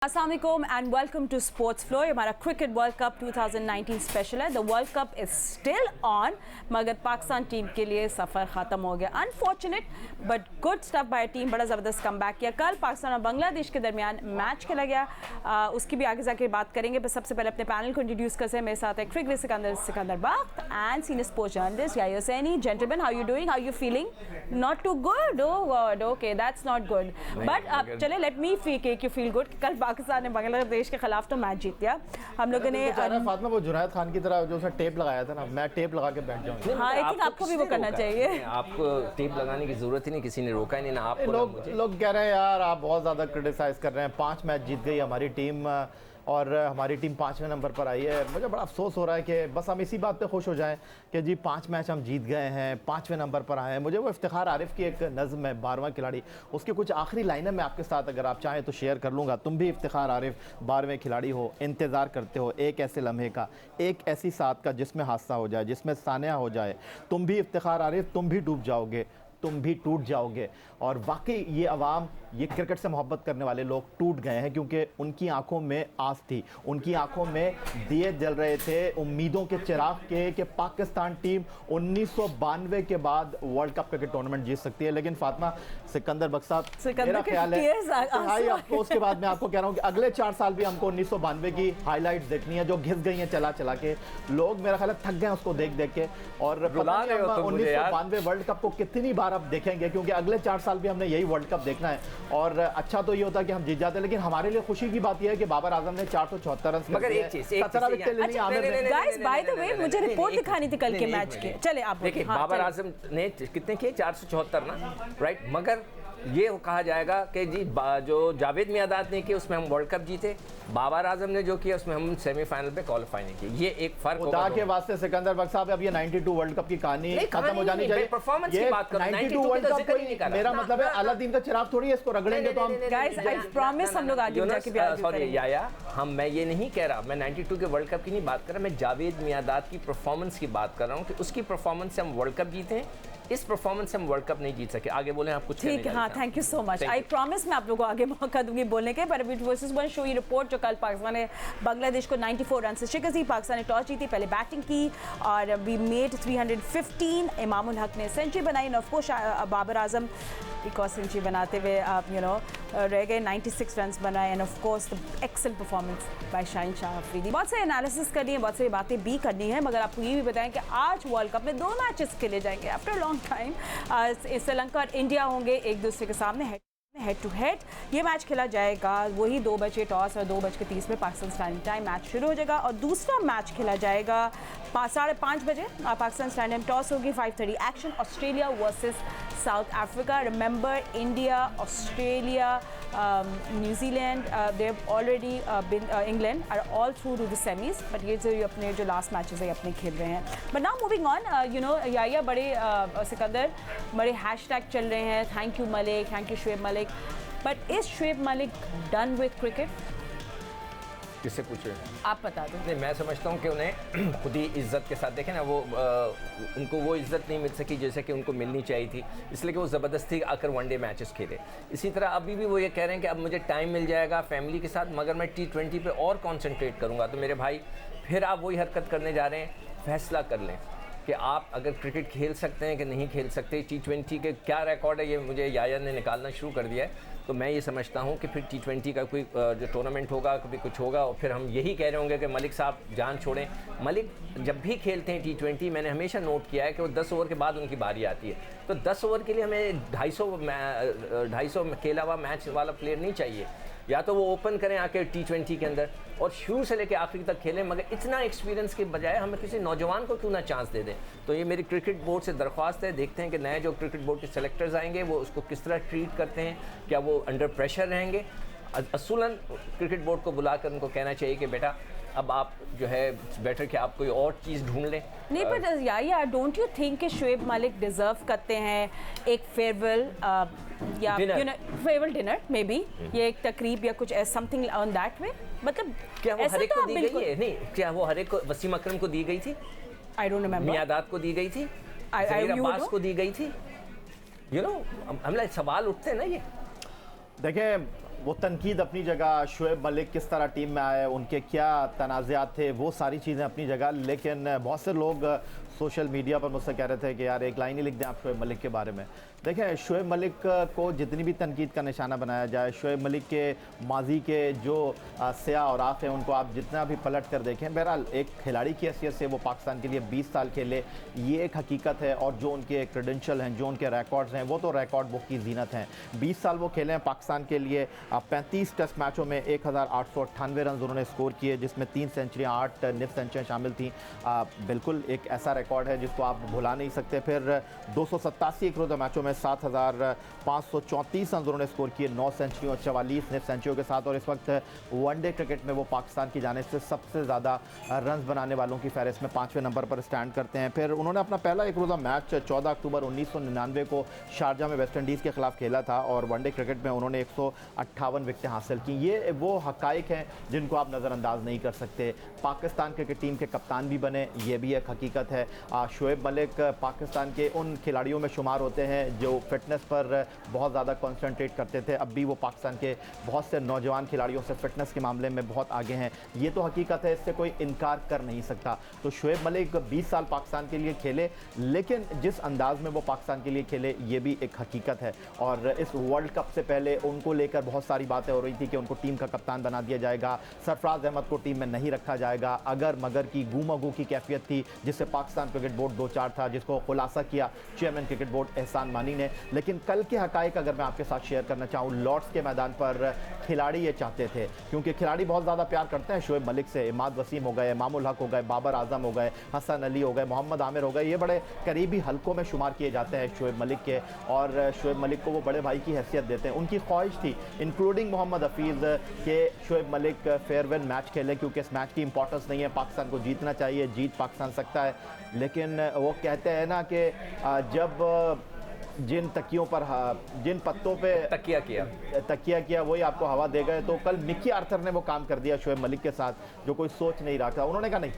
अस्सलाम वालेकुम and welcome to sports flow. हमारा क्रिकेट वर्ल्ड कप 2019 स्पेशल है। The world cup is still on, मगर पाकिस्तान टीम के लिए सफ़र ख़त्म हो गया। Unfortunate but good stuff by team, बड़ा ज़बरदस्त कमबैक किया। कल पाकिस्तान और बांग्लादेश के दरमियान मैच खेला गया, उसकी भी आगे जाके बात करेंगे। पर सबसे पहले अपने पैनल को इंट्रोड्यूस करते हैं। मेरे साथ है cricket Sikandar Bakht and senior sports journalist Yahya Hussaini. Gentleman, how you doing, how you feeling? Not too good? Oh god, okay that's not good. But चले let me make you feel good. कल पाकिस्तान ने बांग्लादेश के खिलाफ तो मैच जीत गया। हम लोगों ने फातिमा वो जुनैद खान की तरह जो उसने टेप लगाया था ना, मैं टेप लगा के बैठ जाऊँ। हाँ, आई थिंक आपको भी वो करना चाहिए। आपको टेप लगाने की जरूरत ही नहीं, किसी ने रोका ही नहीं ना आपको। लोग कह रहे हैं यार आप बहुत ज़्यादा क्रिटिसाइज कर रहे हैं। 5 मैच जीत गई हमारी टीम और हमारी टीम 5वें नंबर पर आई है। मुझे बड़ा अफसोस हो रहा है कि बस हम इसी बात पे खुश हो जाएं कि जी 5 मैच हम जीत गए हैं, 5वें नंबर पर आए हैं। मुझे वो इफ्तिखार आरिफ की एक नज़्म है 12वां खिलाड़ी, उसके कुछ आखिरी लाइनें मैं आपके साथ अगर आप चाहें तो शेयर कर लूँगा। तुम भी इफ्तिखार आरिफ 12वें खिलाड़ी हो, इंतज़ार करते हो एक ऐसे लम्हे का, एक ऐसी साथ का जिसमें हादसा हो जाए, जिसमें सानिया हो जाए। तुम भी इफ्तिखार आरिफ, तुम भी डूब जाओगे, तुम भी टूट जाओगे। और वाकई ये अवाम, ये क्रिकेट से मोहब्बत करने वाले लोग टूट गए हैं, क्योंकि उनकी आंखों में आस थी, उनकी आंखों में दिए जल रहे थे उम्मीदों के चिराग के कि पाकिस्तान टीम 1992 के बाद वर्ल्ड कप क्रिकेट टूर्नामेंट जीत सकती है। लेकिन फातिमा, सिकंदर बख्श साहब, मेरा ख्याल है आपको उसके बाद मैं आपको कह रहा हूँ कि अगले 4 साल भी हमको 1992 की हाईलाइट्स देखनी है, जो घिस गई हैं चला चला के। लोग मेरा ख्याल है थक गए उसको देख देख के। और 1992 वर्ल्ड कप को कितनी बार अब देखेंगे, क्योंकि अगले 4 साल भी हमने यही वर्ल्ड कप देखना है। और अच्छा तो ये होता है कि हम जीत जाते हैं, लेकिन हमारे लिए खुशी की बात यह है कि बाबर आजम ने 474 रन, मगर एक चीज 17 विकेट ले ली। गाइस बाय द वे मुझे रिपोर्ट दिखानी थी कल के मैच के। चले आप देखिए, बाबर आजम ने कितने किए? 474 ना, राइट। मगर ये कहा जाएगा कि जी जो जावेद मियादाद ने किया उसमें हम वर्ल्ड कप जीते, बाबर आजम ने जो किया उसमें हम सेमीफाइनल पे क्वालिफाई नहीं किए। ये एक फर्क होगा के वास्ते। सिकंदर बख्श साहब, अब ये 92 वर्ल्ड कप की कहानी खत्म हो जानी चाहिए। परफॉर्मेंस की बात करो, 92 वर्ल्ड कप कोई मेरा मतलब है अलादीन का चिराग थोड़ी है, इसको रगड़ेंगे तो हम। गाइस आई प्रॉमिस हम लोग आगे जाके भी आगे सॉरी याया, मैं ये नहीं कह रहा, मैं 92 के वर्ल्ड कप की नहीं बात कर रहा, मैं जावेद मियादाद की परफॉर्मेंस की बात कर रहा हूँ कि उसकी परफॉर्मेंस से हम वर्ल्ड कप जीते हैं, इस परफॉर्मेंस से हम वर्ल्ड कप नहीं जीत सके। आगे बोलें आप कुछ? ठीक है, हाँ, thank you so much. I promise मैं आप लोगों को आगे मौका दूंगी बोलने के। पर वर्सेस वन शो ये रिपोर्ट जो कल पाकिस्तान ने बांग्लादेश को 94 रन से शिकस्त दी। पाकिस्तान ने टॉस जीती, पहले बैटिंग की और वी मेड 315। इमामुल हक ने सेंचुरी बनाई end of course Babar Azam एक और सेंचुरी बनाते हुए आप रह गए। 96 रन बनाए end of course excellent performance by Shaheen Shah Afridi. बहुत सारे एनालिसिस करनी है, बहुत सारी बातें भी करनी है, मगर आपको ये भी बताएं कि आज वर्ल्ड कप में 2 मैचेस खेले जाएंगे आफ्टर लॉन्ग टाइम। श्रीलंका और इंडिया होंगे एक दूसरे के सामने हेड टू हेड। ये मैच खेला जाएगा वही 2 बजे टॉस और 2:30 में पाकिस्तान स्टैंडर्ड टाइम मैच शुरू हो जाएगा। और दूसरा मैच खेला जाएगा 5:30 बजे पाकिस्तान स्टैंडर्ड टॉस होगी। 5:30 action, Australia versus South Africa. Remember, India, Australia, New Zealand, they have already been, England are all through to the semis. But ये जो अपने जो लास्ट मैचेस है अपने खेल रहे हैं। बट नाउ मूविंग ऑन, याया बड़े सिकंदर बड़े हैशटैग चल रहे हैं, thank you Malik, thank you Shoaib Malik. But is Shoaib Malik done with cricket? किससे पूछे आप बता दो। नहीं, मैं समझता हूँ कि उन्हें खुद ही इज्जत के साथ देखें ना, वो उनको वो इज्जत नहीं मिल सकी जैसे कि उनको मिलनी चाहिए थी, इसलिए कि वो ज़बरदस्ती आकर वनडे मैचेस खेले। इसी तरह अभी भी वो ये कह रहे हैं कि अब मुझे टाइम मिल जाएगा फैमिली के साथ, मगर मैं T20 पे और कॉन्सेंट्रेट करूँगा। तो मेरे भाई, फिर आप वही हरकत करने जा रहे हैं। फैसला कर लें कि आप अगर क्रिकेट खेल सकते हैं कि नहीं खेल सकते। T20 के क्या रिकॉर्ड है, ये मुझे याया ने निकालना शुरू कर दिया है। तो मैं ये समझता हूँ कि फिर T20 का कोई जो टूर्नामेंट होगा, कभी कुछ होगा, और फिर हम यही कह रहे होंगे कि मलिक साहब जान छोड़ें। मलिक जब भी खेलते हैं T20, मैंने हमेशा नोट किया है कि वो 10 ओवर के बाद उनकी बारी आती है। तो 10 ओवर के लिए हमें 250 खेला हुआ मैच वाला प्लेयर नहीं चाहिए। या तो वो ओपन करें आके T20 के अंदर और शुरू से लेकर आखिरी तक खेलें, मगर इतना एक्सपीरियंस के बजाय हमें किसी नौजवान को क्यों ना चांस दे दें। तो ये मेरी क्रिकेट बोर्ड से दरख्वास्त है। देखते हैं कि नए जो क्रिकेट बोर्ड के सेलेक्टर्स आएंगे वो उसको किस तरह ट्रीट करते हैं, क्या वो अंडर प्रेशर रहेंगे। असूलन क्रिकेट बोर्ड को बुलाकर उनको कहना चाहिए कि बेटा अब आप जो है बेटर कि आप कोई और चीज़ ढूंढ लें। नहीं, पर यार डोंट यू थिंक कि शुएब मलिक डिजर्व करते हैं एक फेयरवेल या फेयरवेल डिनर मे बी, ये एक तकरीब या कुछ समथिंग ऑन दैट वे? मतलब क्या वो हर एक को दी गई है? नहीं, क्या वो हर एक को वसीम अकरम को दी गई थी? I don't remember. मियादाद को दी गई थी, ज़हीर अब्बास को दी गई थी। हम सवाल उठते हैं ना ये। देखिए वो तनकीद अपनी जगह, शुएब मलिक किस तरह टीम में आए, उनके क्या तनाज़ात थे, वो सारी चीज़ें अपनी जगह। लेकिन बहुत से लोग सोशल मीडिया पर मुझसे कह रहे थे कि यार एक लाइन ही लिख दें आप शुएब मलिक के बारे में। देखें, शुएब मलिक को जितनी भी तनकीद का निशाना बनाया जाए, शुएब मलिक के माजी के जो सिया और आफ हैं उनको आप जितना भी पलट कर देखें, बहरहाल एक खिलाड़ी की हैसियत से वो पाकिस्तान के लिए 20 साल खेले, ये एक हकीकत है। और जो उनके क्रेडेंशियल हैं, जो उनके रिकॉर्ड्स हैं, वो तो रिकॉर्ड बुक की जीनत हैं। 20 साल वो खेले हैं पाकिस्तान के लिए। 35 टेस्ट मैचों में 1898 रन उन्होंने स्कोर किए, जिसमें 3 सेंचुरियाँ, 8 निफ सेंचुरियाँ शामिल थी। बिल्कुल एक ऐसा रिकॉर्ड है जिसको आप भुला नहीं सकते। फिर 287 एक रोज़ा मैचों में 7534 रन उन्होंने स्कोर किए, 9 सेंचुरी और 44 निफ सेंचुरियों के साथ। और इस वक्त वनडे क्रिकेट में वो पाकिस्तान की जानिब से सबसे ज़्यादा रन बनाने वालों की फहरिस्त में 5वें नंबर पर स्टैंड करते हैं। फिर उन्होंने अपना पहला एक रोज़ा मैच 14 अक्टूबर 1999 को शारजा में वेस्ट इंडीज़ के खिलाफ खेला था और वनडे क्रिकेट में उन्होंने 158 विकेटें हासिल की। ये वो हकाइक हैं जिनको आप नज़रअंदाज नहीं कर सकते। पाकिस्तान क्रिकेट टीम के कप्तान भी बने, ये भी एक हकीकत है। शुएब मलिक पाकिस्तान के उन खिलाड़ियों में शुमार होते हैं जो फिटनेस पर बहुत ज़्यादा कंसंट्रेट करते थे। अब भी वो पाकिस्तान के बहुत से नौजवान खिलाड़ियों से फिटनेस के मामले में बहुत आगे हैं, ये तो हकीकत है, इससे कोई इनकार कर नहीं सकता। तो शुएब मलिक 20 साल पाकिस्तान के लिए खेले, लेकिन जिस अंदाज में वो पाकिस्तान के लिए खेले ये भी एक हकीकत है। और इस वर्ल्ड कप से पहले उनको लेकर बहुत सारी बातें हो रही थी कि उनको टीम का कप्तान बना दिया जाएगा, सरफराज अहमद को टीम में नहीं रखा जाएगा, अगर मगर की गूमगू की कैफियत थी जिससे पाकिस्तान क्रिकेट बोर्ड 2-4 था, जिसको खुलासा किया चेयरमैन क्रिकेट बोर्ड एहसान मानी ने। लेकिन कल के हकाइक अगर मैं आपके साथ शेयर करना चाहूँ, लॉर्ड्स के मैदान पर खिलाड़ी ये चाहते थे, क्योंकि खिलाड़ी बहुत ज़्यादा प्यार करते हैं शुएब मलिक से। इमाद वसीम हो गए, इमामुल हक हो गए, बाबर आजम हो गए, हसन अली हो गए, मोहम्मद आमिर हो गए, ये बड़े करीबी हलकों में शुमार किए जाते हैं शुएब मलिक के, और शुएब मलिक को वो बड़े भाई की हैसियत देते हैं। उनकी ख्वाहिश थी, इंक्लूडिंग मोहम्मद हफीज़, के शुएब मलिक फेयरवेल मैच खेले, क्योंकि इस मैच की इंपॉर्टेंस नहीं है, पाकिस्तान को जीतना चाहिए, जीत पाकिस्तान सकता है। लेकिन वो कहते हैं ना कि जब जिन तकियों पर, जिन पत्तों पे तकिया किया वही आपको हवा दे गए। तो कल मिकी आर्थर ने वो काम कर दिया शुएब मलिक के साथ, जो कोई सोच नहीं रहा था। उन्होंने कहा नहीं,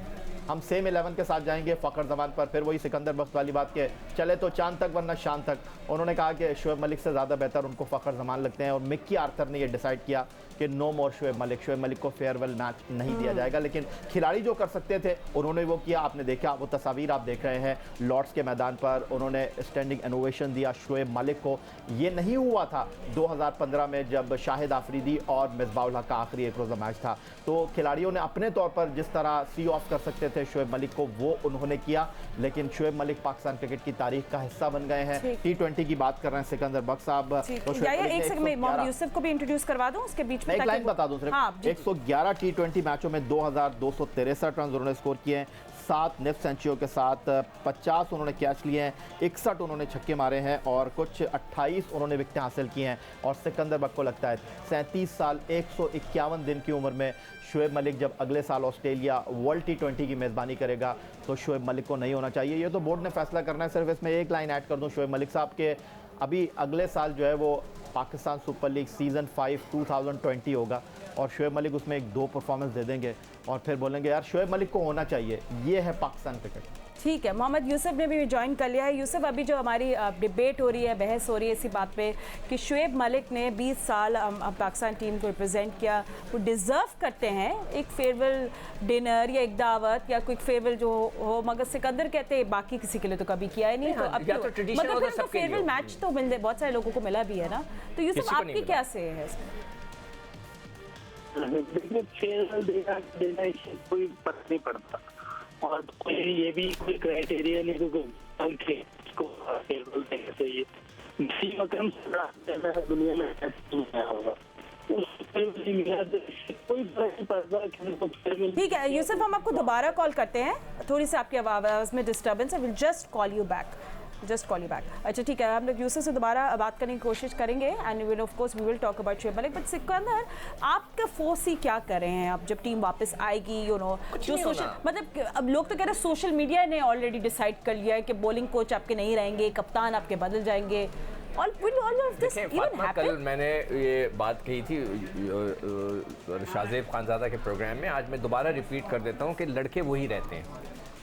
हम सेम 11 के साथ जाएंगे फ़खर ज़मान पर। फिर वही सिकंदर बख्श वाली बात के चले तो चांद तक वरना शान तक। उन्होंने कहा कि शुएब मलिक से ज़्यादा बेहतर उनको फ़खर ज़मान लगते हैं, और मिकी आर्थर ने ये डिसाइड किया कि नो मोर शुएब मलिक को फेयरवेल मैच नहीं दिया जाएगा। लेकिन खिलाड़ी जो कर सकते थे उन्होंने वो किया। आपने देखा, वो तस्वीर आप देख रहे हैं लॉर्ड्स के मैदान पर, उन्होंने स्टैंडिंग इनोवेशन दिया शुएब मलिक को। ये नहीं हुआ था 2015 में जब शाहिद आफरीदी और मिसबाह-उल हक का आखिरी एक रोज़ा मैच था। तो खिलाड़ियों ने अपने तौर पर जिस तरह सी ऑफ कर सकते थे शुएब मलिक को, वो उन्होंने किया। लेकिन शुएब मलिक पाकिस्तान क्रिकेट की तारीख का हिस्सा बन गए हैं। T20 की बात कर रहे हैं सिकंदर बख्श साहब, तो एक सेकंड में मोहम्मद यूसुफ को भी इंट्रोड्यूस करवा दूं उसके बीच में, एक लाइन बता दूं सिर्फ। 111 T20 मैचों में 2263 रन उन्होंने स्कोर किए हैं, 7 निफ सेंचुरियों के साथ 50 उन्होंने कैच लिए हैं, 61 उन्होंने छक्के मारे हैं और कुछ 28 उन्होंने विकेटें हासिल की हैं। और सिकंदर बख्श को लगता है 37 साल 151 दिन की उम्र में शुएब मलिक जब अगले साल ऑस्ट्रेलिया वर्ल्ड T20 की मेज़बानी करेगा तो शुएब मलिक को नहीं होना चाहिए। ये तो बोर्ड ने फैसला करना है। सिर्फ इसमें एक लाइन ऐड कर दूं शुएब मलिक साहब के, अभी अगले साल जो है वो पाकिस्तान सुपर लीग सीज़न 5 2020 होगा, और शुएब मलिक उसमें 1-2 परफॉर्मेंस दे देंगे और फिर बोलेंगे यार शुएब मलिक को होना चाहिए। ये है पाकिस्तान क्रिकेट। ठीक है, मोहम्मद यूसुफ ने भी ज्वाइन कर लिया है। यूसुफ, अभी जो हमारी डिबेट हो रही है, बहस हो रही है इसी बात पे कि शुएब मलिक ने 20 साल पाकिस्तान टीम को रिप्रेजेंट किया, वो डिज़र्व करते हैं एक फेयरवेल डिनर या एक दावत या कोई फेयरवेल जो हो, मगर सिकंदर कहते हैं बाकी किसी के लिए तो कभी किया ही नहीं। तो अब मतलब फिर फेयरवेल मैच तो मिल बहुत सारे लोगों को मिला भी है ना। तो यूसुफ, आपकी क्या से है फेयरवेल देना इससे कोई फर्क नहीं पड़ता, और कोई ये भी कोई क्राइटेरिया नहीं कि इसको फेयरवेल देना चाहिए। दुनिया में होगा कोई फर्क नहीं पड़ता। ठीक है यूसुफ, हम आपको दोबारा कॉल करते हैं, थोड़ी सी आपकी आवाज़ में डिस्टर्बेंस है, will just call you back. अच्छा ठीक है, हम लोग यूसुफ से दोबारा बात करने की कोशिश करेंगे and will of course we will talk about Shoaib Malik. But Sikandar, आपका फोर्स ही क्या कर रहे हैं अब जब टीम वापस आएगी? जो सोशल, मतलब अब लोग तो कह रहे हैं सोशल मीडिया ने ऑलरेडी डिसाइड कर लिया है कि बॉलिंग कोच आपके नहीं रहेंगे, कप्तान आपके बदल जाएंगे। कल मैंने ये बात कही थी शाहजेब खानज़ादा के प्रोग्राम में, आज मैं दोबारा रिपीट कर देता हूँ कि लड़के वही रहते हैं।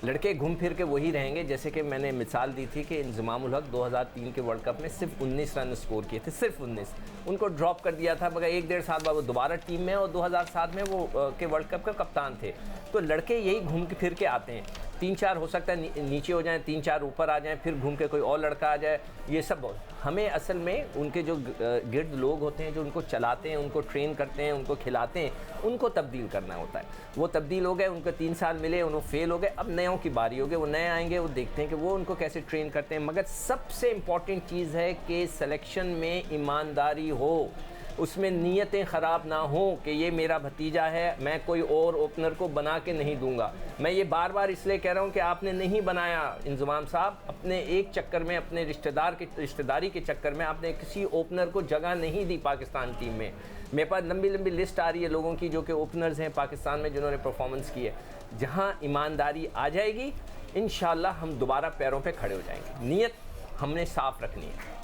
लड़के घूम फिर के वही रहेंगे। जैसे कि मैंने मिसाल दी थी कि इंजमामुल हक 2003 के वर्ल्ड कप में सिर्फ 19 रन स्कोर किए थे, सिर्फ 19। उनको ड्रॉप कर दिया था, मगर 1-1.5 साल बाद वो दोबारा टीम में, और 2007 में वो के वर्ल्ड कप का कप्तान थे। तो लड़के यही घूम के फिर के आते हैं। 3-4 हो सकता है नीचे हो जाएं, 3-4 ऊपर आ जाएं, फिर घूम के कोई और लड़का आ जाए। ये सब हमें असल में उनके जो गिर्द लोग होते हैं, जो उनको चलाते हैं, उनको ट्रेन करते हैं, उनको खिलाते हैं, उनको तब्दील करना होता है। वो तब्दील हो गए, उनको 3 साल मिले, उन्होंने फेल हो गए, अब नयों की बारी हो गई। वो नए आएंगे, वो देखते हैं कि वो उनको कैसे ट्रेन करते हैं। मगर सबसे इम्पॉर्टेंट चीज़ है कि सिलेक्शन में ईमानदारी हो, उसमें नीयतें ख़राब ना हो कि ये मेरा भतीजा है, मैं कोई और ओपनर को बना के नहीं दूंगा। मैं ये बार बार इसलिए कह रहा हूँ कि आपने नहीं बनाया इंजमाम साहब, अपने एक चक्कर में, अपने रिश्तेदारी के चक्कर में आपने किसी ओपनर को जगह नहीं दी पाकिस्तान टीम में। मेरे पास लंबी लंबी लिस्ट आ रही है लोगों की जो कि ओपनर्स हैं पाकिस्तान में जिन्होंने परफॉर्मेंस की है। जहाँ ईमानदारी आ जाएगी इंशाल्लाह हम दोबारा पैरों पे खड़े हो जाएंगे। नीयत हमने साफ रखनी है।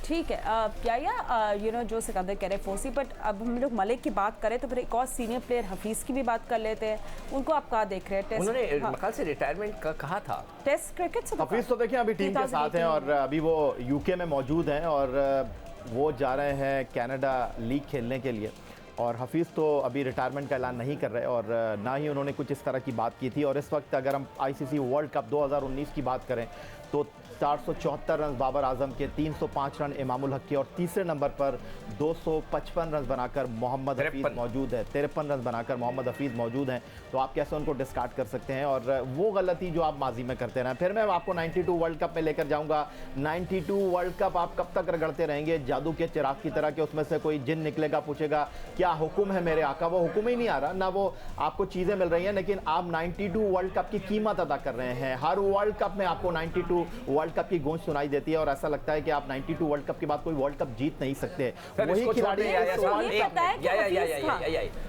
ठीक है। क्या जो सिकंदर कह रहे फोर्सी, बट अब हम लोग मलिक की बात करें तो फिर एक और सीनियर प्लेयर हफीज़ की भी बात कर लेते हैं। उनको आप कहाँ देख रहे हैं? उन्होंने मकाल से रिटायरमेंट का कहा था टेस्ट क्रिकेट से। हफीज़ तो देखिए अभी टीम के साथ हैं और अभी वो यूके में मौजूद हैं और वो जा रहे हैं कनाडा लीग खेलने के लिए। और हफीज़ तो अभी रिटायरमेंट का ऐलान नहीं कर रहे और ना ही उन्होंने कुछ इस तरह की बात की थी। और इस वक्त अगर हम आईसीसी वर्ल्ड कप 2019 की बात करें तो 474 रन बाबर आजम के, 305 रन इमामुल हक के और तीसरे नंबर पर 255 रन बनाकर मोहम्मद हफीज़ मौजूद है। 53 रन बनाकर मोहम्मद हफीज़ मौजूद हैं। तो आप कैसे उनको डिस्कार्ड कर सकते हैं? और वो गलती जो आप माजी में करते रहे। फिर मैं आपको 92 वर्ल्ड कप में लेकर जाऊंगा। 92 वर्ल्ड कप आप कब तक रगड़ते रहेंगे जादू के चिराग की तरह, कि उसमें से कोई जिन निकलेगा, पूछेगा क्या हुक्म है मेरे आका? वो हुक्म ही नहीं आ रहा ना, वो आपको चीज़ें मिल रही हैं, लेकिन आप 92 वर्ल्ड कप की कीमत अदा कर रहे हैं। हर वर्ल्ड कप में आपको 92 वर्ल्ड कप की गूंज सुनाई देती है और ऐसा लगता है कि आप 92 वर्ल्ड कप के बाद कोई वर्ल्ड कप जीत नहीं सकते। वही खिलाड़ी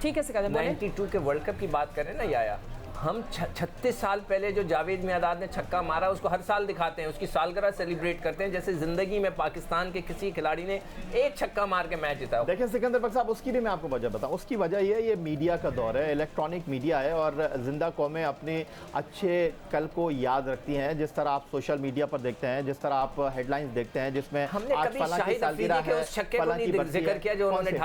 ठीक है सिकंदर, 92 के वर्ल्ड कप की बात करें ना याया, हम 36 साल पहले जो जावेद मियादाद ने छक्का मारा उसको हर साल दिखाते हैं, उसकी सालगिरह सेलिब्रेट करते हैं, जैसे जिंदगी में पाकिस्तान के किसी खिलाड़ी ने एक छक्का मार के मैच जीता। देखिए सिकंदर बख्श साहब, उसकी भी मैं आपको वजह बताऊं। उसकी वजह ये मीडिया का दौर है, इलेक्ट्रॉनिक मीडिया है और जिंदा कौमें अपने अच्छे कल को याद रखती हैं। जिस तरह आप सोशल मीडिया पर देखते हैं, जिस तरह आप हेडलाइंस देखते हैं जिसमें हमने शाहिद अफरीदी के उस छक्के को नहीं जिक्र किया जो उन्होंने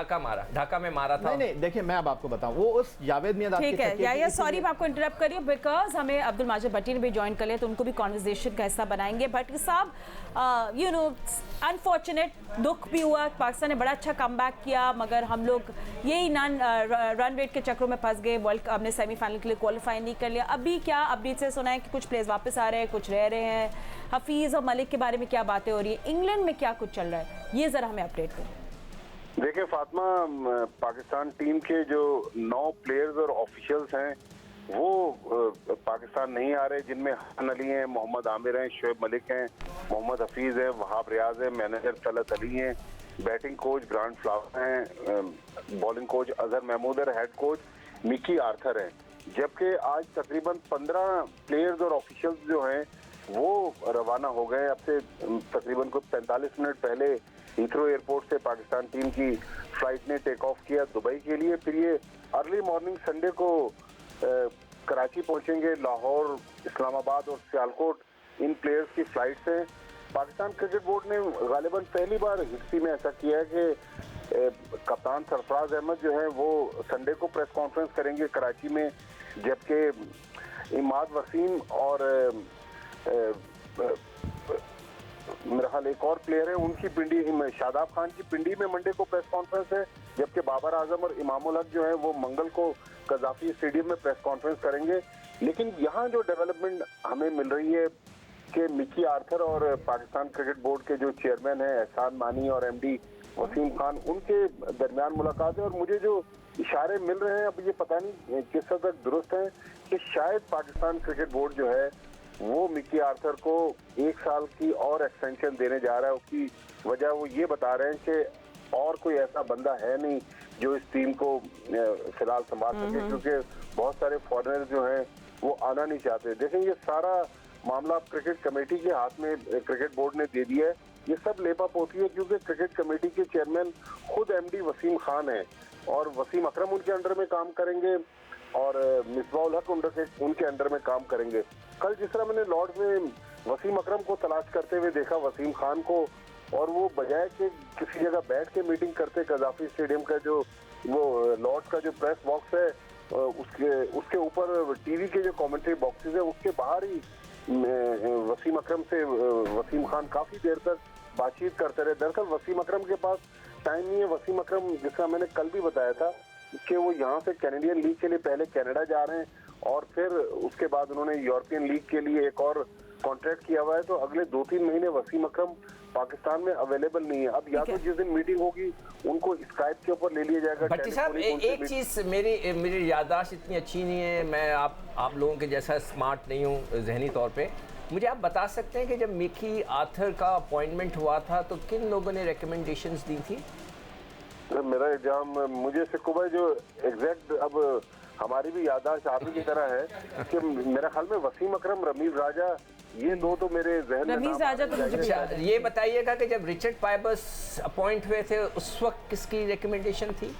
ढाका में मारा था। नहीं, देखिए मैं अब आपको बताऊं, वो उस जावेद मियादाद के छक्के। सॉरी मैं आपको इंटरप्ट करिए, बिकॉज हमें अब्दुल माजिद भट्टी ने भी ज्वाइन कर लिया तो उनको भी कॉन्वर्सेशन का हिस्सा बनाएंगे। भट्टी साहब, अनफॉर्चुनेट, दुख भी हुआ, पाकिस्तान ने बड़ा अच्छा कमबैक किया, मगर हम लोग यही रन रेट के चक्रों में फंस गए। वर्ल्ड कप हमने सेमीफाइनल के लिए क्वालिफाई नहीं कर लिया। अभी क्या अपडेट से सुना है कि कुछ प्लेयर्स वापस आ रहे हैं, कुछ रह रहे हैं। हफीज़ और मलिक के बारे में क्या बातें हो रही है? इंग्लैंड में क्या कुछ चल रहा है, ये जरा हमें अपडेट करें। देखिए फातिमा, पाकिस्तान टीम के जो 9 प्लेयर्स और ऑफिशियल्स हैं वो पाकिस्तान नहीं आ रहे, जिनमें हसन अली हैं, मोहम्मद आमिर हैं, शोएब मलिक हैं, मोहम्मद हफीज़ है, वहाब रियाज है, मैनेजर तलत अली हैं, बैटिंग कोच ग्रांट फ्लावर हैं, बॉलिंग कोच अजहर महमूद है, हेड कोच मिकी आर्थर हैं। जबकि आज तकरीबन 15 प्लेयर्स और ऑफिशियल्स जो हैं वो रवाना हो गए। अब से तकरीबन कुछ 45 मिनट पहले हीथ्रो एयरपोर्ट से पाकिस्तान टीम की फ्लाइट ने टेक ऑफ किया दुबई के लिए। फिर ये अर्ली मॉर्निंग संडे को कराची पहुंचेंगे। लाहौर, इस्लामाबाद और सियालकोट इन प्लेयर्स की फ्लाइट्स हैं। पाकिस्तान क्रिकेट बोर्ड ने गालिबन पहली बार हिस्ट्री में ऐसा किया है कि कप्तान सरफराज अहमद जो है वो संडे को प्रेस कॉन्फ्रेंस करेंगे कराची में, जबकि इमाद वसीम और मेरा ख्याल एक और प्लेयर है उनकी पिंडी, शादाब खान की पिंडी में मंडे को प्रेस कॉन्फ्रेंस है, जबकि बाबर आजम और इमामुल हक जो है वो मंगल को कजाफी स्टेडियम में प्रेस कॉन्फ्रेंस करेंगे। लेकिन यहाँ जो डेवलपमेंट हमें मिल रही है कि मिकी आर्थर और पाकिस्तान क्रिकेट बोर्ड के जो चेयरमैन हैं एहसान मानी और एमडी वसीम खान, उनके दरमियान मुलाकात है और मुझे जो इशारे मिल रहे हैं, अब ये पता नहीं किस हद तक दुरुस्त है, कि शायद पाकिस्तान क्रिकेट बोर्ड जो है वो मिकी आर्थर को 1 साल की और एक्सटेंशन देने जा रहा है। उसकी वजह वो ये बता रहे हैं कि और कोई ऐसा बंदा है नहीं जो इस टीम को फिलहाल संभाल सके, क्योंकि बहुत सारे फॉरेनर जो हैं वो आना नहीं चाहते। देखें, ये सारा मामला क्रिकेट कमेटी के हाथ में क्रिकेट बोर्ड ने दे दिया है। ये सब लेपा पोती है क्योंकि क्रिकेट कमेटी के चेयरमैन खुद एमडी वसीम खान हैं और वसीम अकरम उनके अंडर में काम करेंगे। और मिसबाउल हक उनके अंडर में काम करेंगे। कल जिस तरह मैंने लॉर्ड्स में वसीम अकरम को तलाश करते हुए देखा, वसीम खान को, और वो बजाय के किसी जगह बैठ के मीटिंग करते, कजाफी स्टेडियम का जो वो लॉर्ड्स का जो प्रेस बॉक्स है उसके ऊपर टीवी के जो कमेंट्री बॉक्सेस है उसके बाहर ही वसीम अकरम से वसीम खान काफी देर तक बातचीत करते रहे। दरअसल वसीम अकरम के पास टाइम नहीं है। वसीम अकरम, जिसका मैंने कल भी बताया था कि वो यहाँ से कैनेडियन लीग के लिए पहले कनाडा जा रहे हैं और फिर उसके बाद उन्होंने यूरोपियन लीग के लिए एक और कॉन्ट्रैक्ट किया हुआ है, तो अगले 2-3 महीने वसीम अकरम पाकिस्तान में अवेलेबल नहीं है। अब या तो जिस दिन मीटिंग होगी उनको स्काइप के ऊपर ले लिया जाएगा। भट्टी साहब, एक चीज़, मेरी याददाश्त इतनी अच्छी नहीं है, मैं आप लोगों के जैसा स्मार्ट नहीं हूँ जहनी तौर पे। मुझे आप बता सकते हैं कि जब मिकी आर्थर का अपॉइंटमेंट हुआ था तो किन लोगों ने रिकमेंडेशंस दी थी? मेरा एग्जाम मुझे सिक्कू भाई जो एग्जैक्ट, अब हमारी भी याददाश्त आप ही की तरह है कि मेरा ख्याल में वसीम अकरम, रमीज राजा, ये दो तो मेरे जहन में। रमीज राजा तो मुझे अच्छा, ये बताइएगा कि जब रिचर्ड पाइबस अपॉइंट हुए थे उस वक्त किसकी रिकमेंडेशन थी?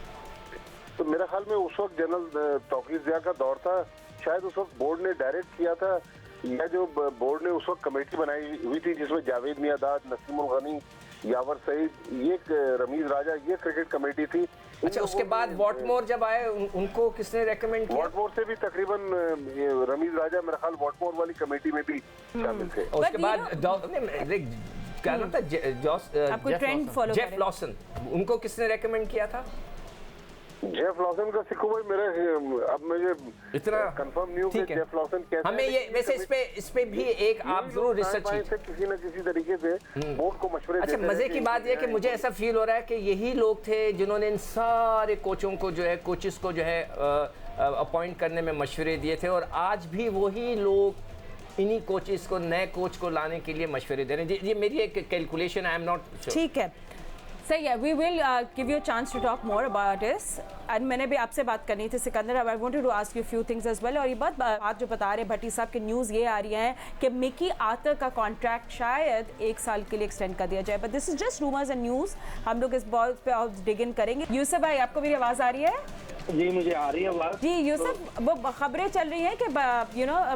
तो मेरा ख्याल में उस वक्त जनरल तौकीर जिया का दौर था, शायद उस वक्त बोर्ड ने डायरेक्ट किया था, या जो बोर्ड ने उस वक्त कमेटी बनाई हुई थी जिसमें जावेद मियादाद, नसीमुल गनी, यावर सईद, ये रमीज राजा, ये क्रिकेट कमेटी थी। अच्छा, उसके बाद वॉटमोर जब आए उनको किसने रेकमेंड किया? वॉटमोर से भी तकरीबन रमीज राजा मेरा ख्याल वॉटमोर वाली कमेटी में भी शामिल थे। उसके बाद क्या नाम था, जेफ लॉसन, उनको किसने रेकमेंड किया था? जेफ लॉसन का सिक्कू भाई मेरा अब मुझे इतना कंफर्म नहीं हो कि जेफ लॉसन कैसे, हमें ये वैसे इस पे भी एक आप जरूर रिसर्च कीजिए किसी न किसी तरीके से बोर्ड को मशवरे। अच्छा, मजे की बात यह कि मुझे ऐसा फील हो रहा है कि यही लोग थे जिन्होंने इन सारे कोचों को जो है, कोचेस को जो है अपॉइंट करने में मशवरे दिए थे, और आज भी वही लोग इन्हीं कोचेस को, नए कोच को लाने के लिए मशवरे दे रहे हैं। ये मेरी एक कैलकुलेशन, आई एम नॉट। ठीक है, सही है। We will give you chance to talk more about this, and मैंने भी आपसे बात करनी थी Sikandar, I wanted to ask you few things as well. और ये बात जो बता रहे भट्टी साहब के न्यूज़ ये आ रही है कि मिकी आर्थर का कॉन्ट्रैक्ट शायद 1 साल के लिए एक्सटेंड कर दिया जाए, but this is just rumours and news. हम लोग इस बात पे और डिग इन करेंगे। यूसुफ भाई, आपको मेरी आवाज़ आ रही है? जी मुझे आ रही है आवाज़। जी यूसुफ, वो खबरें चल रही हैं कि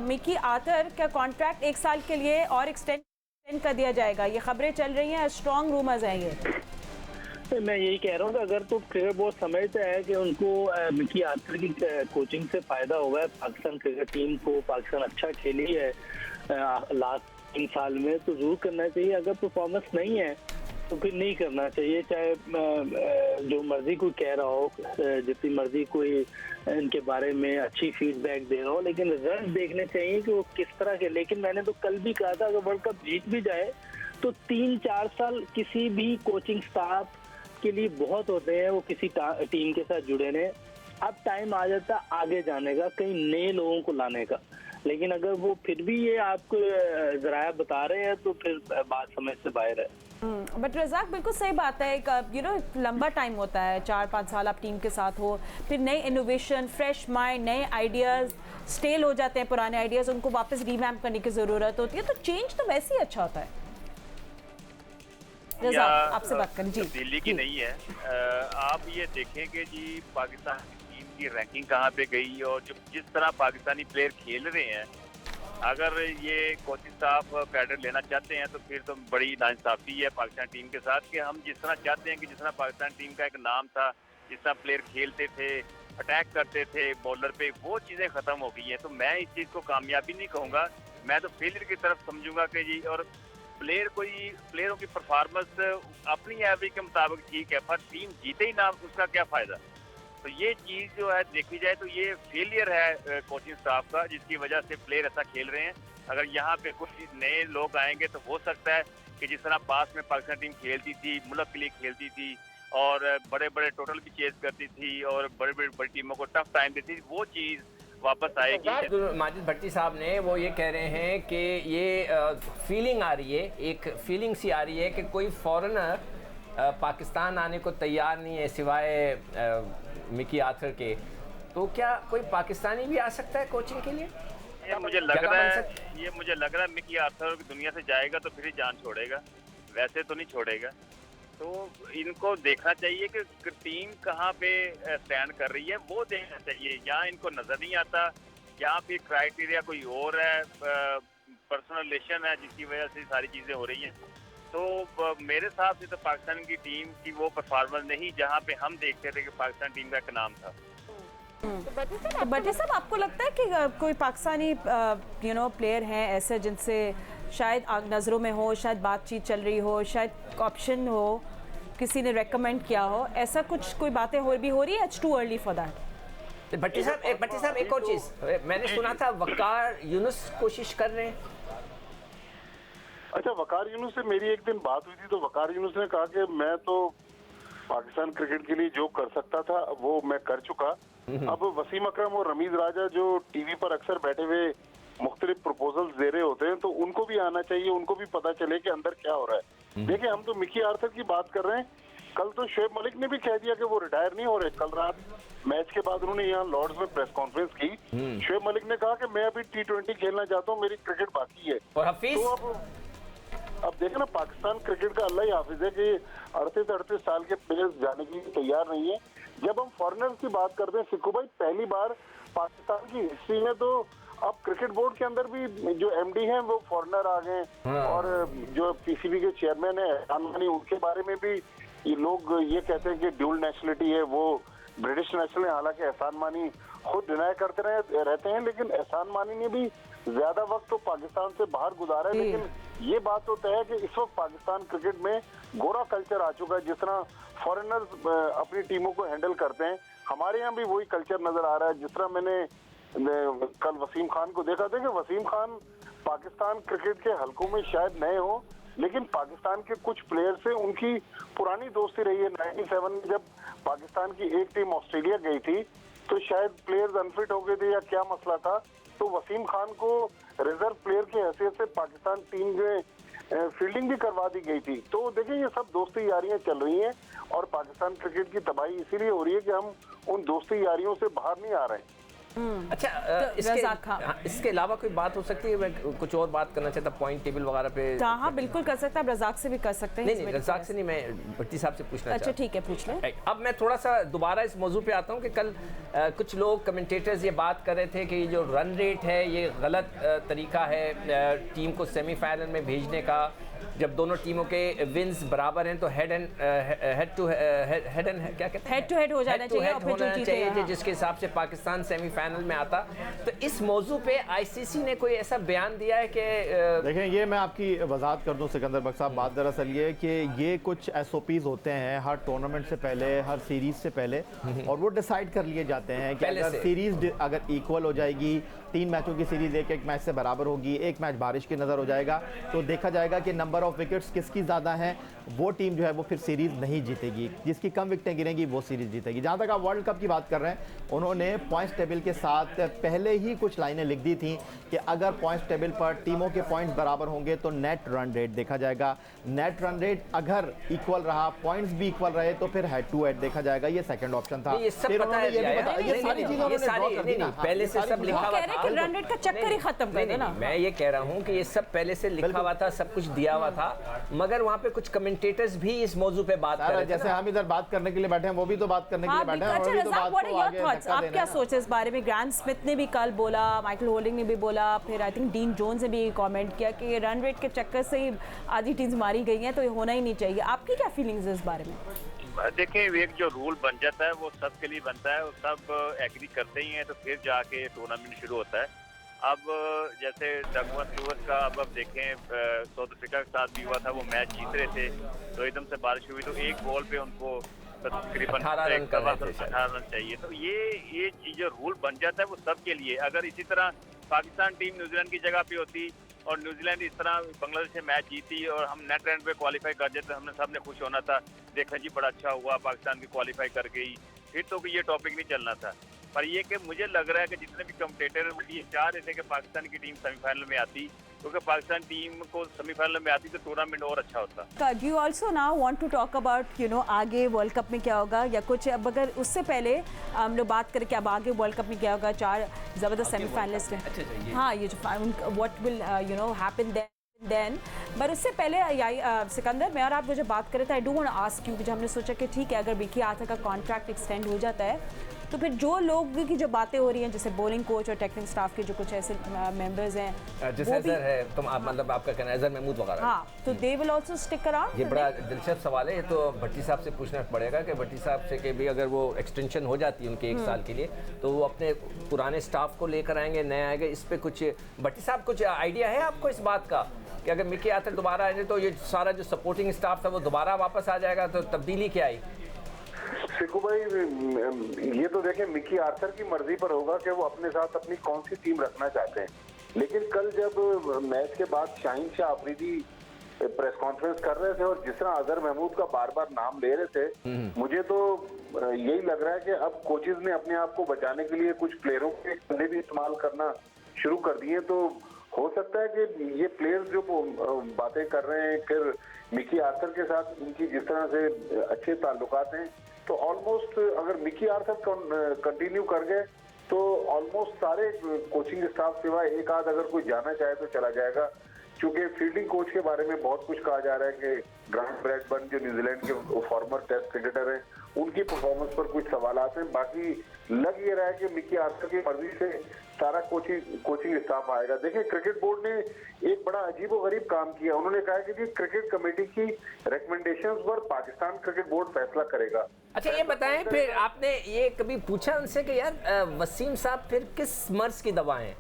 मिकी आर्थर का कॉन्ट्रैक्ट 1 साल के लिए और एक्सटेंड कर दिया जाएगा, ये खबरें चल रही हैं, स्ट्रॉन्ग रूमर्स हैं ये। मैं यही कह रहा हूँ कि अगर तो क्रिकेट बोर्ड समझते हैं कि उनको मिकी आर्थर की कोचिंग से फायदा होगा है, पाकिस्तान क्रिकेट टीम को, पाकिस्तान अच्छा खेली है लास्ट 3 साल में, तो जरूर करना चाहिए। अगर परफॉर्मेंस नहीं है तो फिर नहीं करना चाहिए, चाहे जो मर्जी कोई कह रहा हो, जितनी मर्जी कोई इनके बारे में अच्छी फीडबैक दे रहा हो, लेकिन रिजल्ट देखने चाहिए कि वो किस तरह के। लेकिन मैंने तो कल भी कहा था अगर वर्ल्ड कप जीत भी जाए तो 3-4 साल किसी भी कोचिंग स्टाफ के लिए बहुत होते हैं, वो किसी टीम के साथ जुड़े रहे। अब टाइम आ जाता है आगे जाने का, कई नए लोगों को लाने का। लेकिन अगर वो फिर भी ये आपको जराया बता रहे हैं तो फिर बात समझ से बाहर है। बट रज़ाक, बिल्कुल सही बात है। एक लंबा टाइम होता है, 4-5 साल आप टीम के साथ हो, फिर नए इनोवेशन, फ्रेश माइंड, नए आइडियाज़ स्टेल हो जाते हैं, पुराने आइडियाज़ उनको वापस रीवैम्प करने की ज़रूरत होती है, तो चेंज तो वैसे ही अच्छा होता है। आपसे बात करें जी। दिल्ली की नहीं है, आप ये देखें कि जी पाकिस्तान की टीम की रैंकिंग कहाँ पे गई, और जो जिस तरह पाकिस्तानी प्लेयर खेल रहे हैं, अगर ये कोचिंग स्टाफ कैडर लेना चाहते हैं तो फिर तो बड़ी नाइंसाफी है पाकिस्तान टीम के साथ कि हम जिस तरह चाहते हैं कि जिस तरह पाकिस्तान टीम का एक नाम था, जिस तरह प्लेयर खेलते थे, अटैक करते थे बॉलर पे, वो चीज़ें ख़त्म हो गई हैं। तो मैं इस चीज़ को कामयाबी नहीं कहूँगा, मैं तो फेलियर की तरफ समझूंगा कि जी, और प्लेयरों की परफॉर्मेंस अपनी एवरेज के मुताबिक ठीक है, पर टीम जीते ही ना, उसका क्या फ़ायदा। तो ये चीज़ जो है देखी जाए तो ये फेलियर है कोचिंग स्टाफ का, जिसकी वजह से प्लेयर ऐसा खेल रहे हैं। अगर यहाँ पे कुछ नए लोग आएंगे तो हो सकता है कि जिस तरह पास में पाकिस्तान टीम खेलती थी, मुल्क के लिए खेलती थी और बड़े बड़े टोटल भी चेज करती थी और बड़ी टीमों को टफ टाइम देती थी, वो चीज़ वापस आएगी। माजिद भट्टी साहब ने वो ये कह रहे हैं कि ये फीलिंग आ रही है, एक फीलिंग सी आ रही है कि कोई फॉरेनर पाकिस्तान आने को तैयार नहीं है सिवाय मिकी आर्थर के। तो क्या कोई पाकिस्तानी भी आ सकता है कोचिंग के लिए? ये मुझे लग रहा है मिकी आर्थर दुनिया से जाएगा तो फिर ही जान छोड़ेगा, वैसे तो नहीं छोड़ेगा। तो इनको देखना चाहिए कि टीम कहाँ पे स्टैंड कर रही है, वो देखना चाहिए। यहाँ इनको नजर नहीं आता, यहाँ पे क्राइटेरिया कोई और है, पर्सनल रिलेशन है जिसकी वजह से सारी चीजें हो रही हैं। तो मेरे हिसाब से तो पाकिस्तान की टीम की वो परफॉर्मेंस नहीं जहाँ पे हम देखते थे कि पाकिस्तान टीम का एक नाम था। तो बटे साहब, आपको लगता है कि कोई पाकिस्तानी प्लेयर हैं ऐसे जिनसे शायद नज़रों में हो, शायद बातचीत चल रही हो, शायद ऑप्शन हो, किसी ने रेकमेंड किया हो, ऐसा कुछ कोई बातें हो रही है? It's too early for that. Bhatti साहब एक और चीज़ मैंने सुना था, वकार यूनुस कोशिश कर रहे हैं। अच्छा, वकार यूनुस से मेरी एक दिन बात हुई थी, तो वकार यूनुस ने कहा कि मैं तो पाकिस्तान क्रिकेट के लिए जो कर सकता था वो मैं कर चुका। अब वसीम अकरम और रमीज राजा जो टीवी पर अक्सर बैठे हुए मुख्तलिफ प्रपोजल्स दे रहे होते हैं, तो उनको भी आना चाहिए, उनको भी पता चले कि अंदर क्या हो रहा है। देखिए, हम तो मिकी आर्थर की बात कर रहे हैं, कल तो शोएब मलिक ने भी कह दिया कि वो रिटायर नहीं हो रहे। कल रात मैच के बाद उन्होंने यहाँ लॉर्ड्स में प्रेस कॉन्फ्रेंस की, शोएब मलिक ने कहा कि मैं अभी T20 खेलना चाहता हूँ, मेरी क्रिकेट बाकी है। और हफीज, तो अब देखे ना, पाकिस्तान क्रिकेट का अल्लाह ही हाफिज है कि 38 साल के प्लेयर्स जाने के लिए तैयार नहीं है। जब हम फॉरेनर्स की बात करते हैं सिक्कू भाई, पहली बार पाकिस्तान की हिस्ट्री में तो अब क्रिकेट बोर्ड के अंदर भी जो MD हैं वो फॉरेनर आ गए। और जो PCB के चेयरमैन है एहसान मानी, उनके बारे में भी ये लोग ये कहते हैं कि ड्यूल नेशनलिटी है, वो ब्रिटिश नेशनल है। हालांकि एहसान मानी खुद डिनाई करते रहते हैं, लेकिन एहसान मानी ने भी ज्यादा वक्त तो पाकिस्तान से बाहर गुजारा है। लेकिन ये बात तो तय है कि इस वक्त पाकिस्तान क्रिकेट में गोरा कल्चर आ चुका है। जिस तरह फॉरेनर्स अपनी टीमों को हैंडल करते हैं, हमारे यहाँ भी वही कल्चर नजर आ रहा है। जिस तरह मैंने कल वसीम खान को देखा था कि वसीम खान पाकिस्तान क्रिकेट के हलकों में शायद नए हो, लेकिन पाकिस्तान के कुछ प्लेयर से उनकी पुरानी दोस्ती रही है। 97 में जब पाकिस्तान की एक टीम ऑस्ट्रेलिया गई थी, तो शायद प्लेयर्स अनफिट हो गए थे या क्या मसला था, तो वसीम खान को रिजर्व प्लेयर की हैसियत से पाकिस्तान टीम में फील्डिंग भी करवा दी गई थी। तो देखिए, ये सब दोस्ती यारियां चल रही हैं और पाकिस्तान क्रिकेट की तबाही इसीलिए हो रही है कि हम उन दोस्ती यारियों से बाहर नहीं आ रहे हैं। अच्छा, इसके अलावा कोई बात हो सकती है? मैं कुछ और बात करना चाहता, पॉइंट टेबल वगैरह पे। हाँ, बिल्कुल कर सकता है, रज़ाक से भी कर सकते हैं। नहीं, रज़ाक से नहीं, मैं भट्टी साहब से पूछना अच्छा, ठीक है, पूछ लें। अब मैं थोड़ा सा दोबारा इस मौजू पे आता हूँ कि कल कुछ लोग कमेंटेटर्स ये बात कर रहे थे कि जो रन रेट है ये गलत तरीका है टीम को सेमीफाइनल में भेजने का। जब दोनों टीमों के विन्स बराबर हैं तो हेड टू हेड हो जाना चाहिए, जिसके हिसाब से पाकिस्तान सेमीफाइनल में आता। तो इस मौजू पे ICC ने कोई ऐसा बयान दिया है कि देखें, ये मैं आपकी वजाहत कर दूं सिकंदर बख्श साहब। बात दरअसल ये कि ये कुछ SOPs होते हैं हर टूर्नामेंट से पहले, हर सीरीज से पहले, और वो डिसाइड कर लिए जाते हैं कि अगर सीरीज अगर इक्वल हो जाएगी, 3 मैचों की सीरीज एक मैच से बराबर होगी, एक मैच बारिश की नज़र हो जाएगा, तो देखा जाएगा कि नंबर ऑफ विकेट्स किसकी ज़्यादा है, वो टीम जो है वो फिर सीरीज़ नहीं जीतेगी। जिसकी कम विकेटें गिरेंगी वो सीरीज़ जीतेगी। जहाँ तक आप वर्ल्ड कप की बात कर रहे हैं, उन्होंने पॉइंट्स टेबल के साथ पहले ही कुछ लाइनें लिख दी थी कि अगर पॉइंट्स टेबल पर टीमों के पॉइंट्स बराबर होंगे तो नेट रन रेट देखा जाएगा। नेट रन रेट अगर इक्वल रहा, पॉइंट्स भी इक्वल रहे, तो फिर हेड टू हेड देखा जाएगा। ये सेकंड ऑप्शन था। ये सब पता है, ये सारी चीज़ें पहले से सब लिखा हुआ था। रन रेट का चक्कर ही खत्म कर देना। मैं ये कह रहा हूँ कि ये सब पहले से लिखा हुआ था, सब कुछ दिया हुआ था, मगर वहाँ पे कुछ कमेंटेटर्स भी इस मौजू पे बात कर रहे थे। जैसे हम इधर बात करने के लिए बैठे हैं, वो भी तो बात करने के लिए बैठे हैं। अच्छा Razzaq, what are your thoughts? आप क्या सोचते हैं इस बारे में? ग्रांट स्मिथ ने भी कल बोला, माइकल होल्डिंग ने भी बोला, फिर आई थिंक डीन जोन्स ने भी कमेंट किया कि रन रेट के चक्कर से ही आधी टीम्स मारी गई हैं, तो ये होना ही नहीं चाहिए। आपकी क्या फीलिंग्स है इस बारे में? देखिए, एक जो रूल बन जाता है वो सबके लिए बनता है, सब एग्री करते ही हैं, तो फिर जाके टूर्नामेंट शुरू होता है। अब जैसे डगवन लुइस का अब देखें, साउथ अफ्रीका के साथ भी हुआ था, वो मैच जीत रहे थे, तो एकदम से बारिश हुई, तो एक बॉल पे उनको तकरीबन 18 रन चाहिए। तो ये चीज जो रूल बन जाता है वो सबके लिए। अगर इसी तरह पाकिस्तान टीम न्यूजीलैंड की जगह पे होती और न्यूजीलैंड इस तरह बांग्लादेश से मैच जीती और हम नेट रन पे क्वालिफाई कर जाते, हमने सबने खुश होना था, देखा जी बड़ा अच्छा हुआ, पाकिस्तान भी क्वालिफाई कर गई, फिर तो ये टॉपिक नहीं चलना था। पर ये कि मुझे लग रहा है कि जितने भी कमेंटेटर ये चाह रहे थे कि पाकिस्तान की टीम सेमीफाइनल में आती, क्योंकि पाकिस्तान टीम को सेमीफाइनल में आती तो टूर्नामेंट और अच्छा होता। Do you also now want to talk about आगे वर्ल्ड कप में क्या होगा या कुछ? अब अगर उससे पहले हम लोग बात करें कि अब आगे वर्ल्ड कप में क्या होगा, 4 ज़बरदस्त सेमीफाइनलिस्ट हैं। हाँ, ये जो what will happen there then पर उससे पहले सिकंदर, मैं और आप मुझे बात करे थे, I do want ask you, कि हमने सोचा कि ठीक है अगर मिकी आर्थर का कॉन्ट्रैक्ट एक्सटेंड हो जाता है तो फिर जो लोग की जो बातें हो रही हैं, जैसे बॉलिंग कोच और टेक्निकल स्टाफ के जो कुछ ऐसे मेंबर्स हैं, जैसे अजहर है, तुम आप मतलब आपका कहना है अजहर महमूद वगैरह, हाँ, तो they will also stick around. ये बड़ा दिलचस्प सवाल है। ये तो भट्टी साहब से पूछना पड़ेगा कि भट्टी साहब से कि भी अगर वो एक्सटेंशन हो जाती है उनके 1 साल के लिए, तो वो अपने पुराने स्टाफ को लेकर आएंगे, नए आएंगे, इस पे कुछ भट्टी साहब कुछ आइडिया है आपको इस बात का कि अगर मिकी आर्थर दोबारा आएंगे तो ये सारा जो सपोर्टिंग स्टाफ था वो दोबारा वापस आ जाएगा, तो तब्दीली क्या आई? शिकू भाई, ये तो देखें मिकी आर्थर की मर्जी पर होगा कि वो अपने साथ अपनी कौन सी टीम रखना चाहते हैं। लेकिन कल जब मैच के बाद शाहीन शाह अफरीदी प्रेस कॉन्फ्रेंस कर रहे थे और जिस तरह अजहर महमूद का बार बार नाम ले रहे थे, मुझे तो यही लग रहा है कि अब कोचेज ने अपने आप को बचाने के लिए कुछ प्लेयरों के कंधे भी इस्तेमाल करना शुरू कर दिए। तो हो सकता है कि ये प्लेयर्स जो बातें कर रहे हैं, फिर मिकी आर्थर के साथ इनकी जिस तरह से अच्छे ताल्लुकात हैं, तो ऑलमोस्ट अगर मिकी आर्थर कंटिन्यू कर गए तो ऑलमोस्ट सारे कोचिंग स्टाफ सिवाय एक आध अगर कोई जाना चाहे तो चला जाएगा। क्योंकि फील्डिंग कोच के बारे में बहुत कुछ कहा जा रहा है कि ग्रांट ब्रैडबर्न जो न्यूजीलैंड के फॉर्मर टेस्ट क्रिकेटर हैं, उनकी परफॉर्मेंस पर कुछ सवाल आते हैं। बाकी लग ये रहा है कि मिकी आर्थर की मर्जी से सारा कोचिंग स्टाफ आएगा। देखिए, क्रिकेट बोर्ड ने एक बड़ा अजीब और गरीब काम किया। उन्होंने कहा कि क्रिकेट कमेटी की रिकमेंडेशंस पर पाकिस्तान क्रिकेट बोर्ड फैसला करेगा। अच्छा, ये बताएं, फिर आपने ये कभी पूछा उनसे कि यार वसीम साहब फिर किस मर्ज की दवा हैं?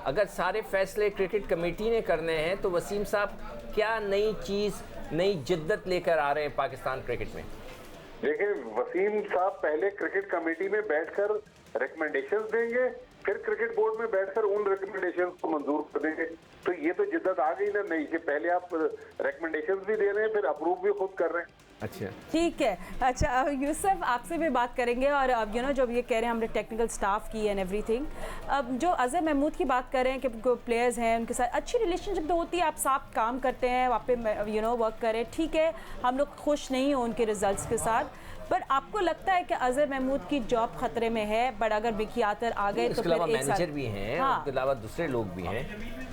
अगर सारे फैसले क्रिकेट कमेटी ने करने हैं तो वसीम साहब क्या नई चीज़, नई जिद्दत लेकर आ रहे हैं पाकिस्तान क्रिकेट में? देखिए, वसीम साहब पहले क्रिकेट कमेटी में बैठकर रिकमेंडेशंस देंगे, फिर क्रिकेट बोर्ड में बैठकर उन रिकमेंडेशंस को मंजूर कर देंगे। तो ये तो जिद्दत आ गई ना। नहीं कि पहले आप रिकमेंडेशंस भी दे रहे हैं, फिर अप्रूव भी खुद कर रहे हैं। अच्छा, ठीक है। अच्छा यूसुफ, आपसे भी बात करेंगे। और अब जब ये कह रहे हैं हमने टेक्निकल स्टाफ की एंड एवरीथिंग, अब जो अजहर महमूद की बात कर रहे हैं कि प्लेयर्स हैं उनके साथ अच्छी रिलेशनशिप तो होती है, आप साथ काम करते हैं, वहाँ पे वर्क करें, ठीक है, हम लोग खुश नहीं हो उनके रिजल्ट्स के साथ, पर आपको लगता है कि अजहर महमूद की जॉब खतरे में है? बट अगर मिकी आर्थर आ गए तो फिर एक मैनेजर भी हैं, हाँ, उसके अलावा दूसरे लोग भी हैं।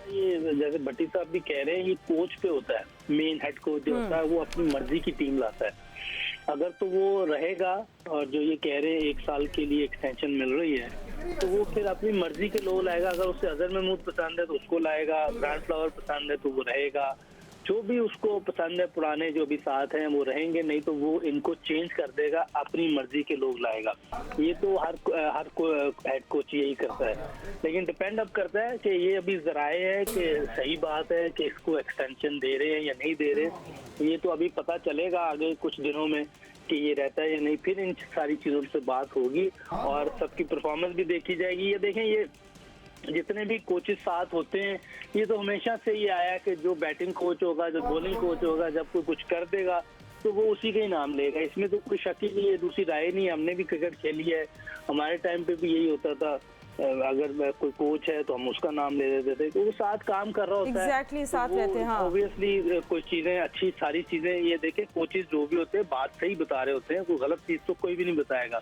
ये जैसे भट्टी साहब भी कह रहे हैं, ये कोच पे होता है। मेन हेड कोच जो होता है वो अपनी मर्जी की टीम लाता है। अगर तो वो रहेगा, और जो ये कह रहे हैं 1 साल के लिए एक्सटेंशन मिल रही है, तो वो फिर अपनी मर्जी के लोग लाएगा। अगर उसे अजहर महमूद पसंद है तो उसको लाएगा, ग्रांट फ्लावर पसंद है तो वो रहेगा, जो भी उसको पसंद है, पुराने जो भी साथ हैं वो रहेंगे, नहीं तो वो इनको चेंज कर देगा, अपनी मर्जी के लोग लाएगा। ये तो हर हेड कोच यही करता है। लेकिन डिपेंड अब करता है कि ये अभी जराए है कि सही बात है कि इसको एक्सटेंशन दे रहे हैं या नहीं दे रहे। ये तो अभी पता चलेगा आगे कुछ दिनों में कि ये रहता है या नहीं। फिर इन सारी चीज़ों से बात होगी और सबकी परफॉर्मेंस भी देखी जाएगी। ये देखें, ये जितने भी कोचेस साथ होते हैं, ये तो हमेशा से ये आया कि जो बैटिंग कोच होगा, जो बॉलिंग कोच होगा, जब कोई कुछ कर देगा तो वो उसी का ही नाम लेगा। इसमें तो कोई शक ही नहीं है, दूसरी राय नहीं। हमने भी क्रिकेट खेली है, हमारे टाइम पे भी यही होता था। अगर कोई कोच है तो हम उसका नाम ले देते थे, तो वो साथ काम कर रहा होता है। एग्जैक्टली, साथ रहते हैं। हाँ, ऑब्वियसली कोई चीजें अच्छी, सारी चीजें, ये देखें कोचेस जो भी होते हैं बात सही बता रहे होते हैं, कोई गलत चीज तो कोई भी नहीं बताएगा।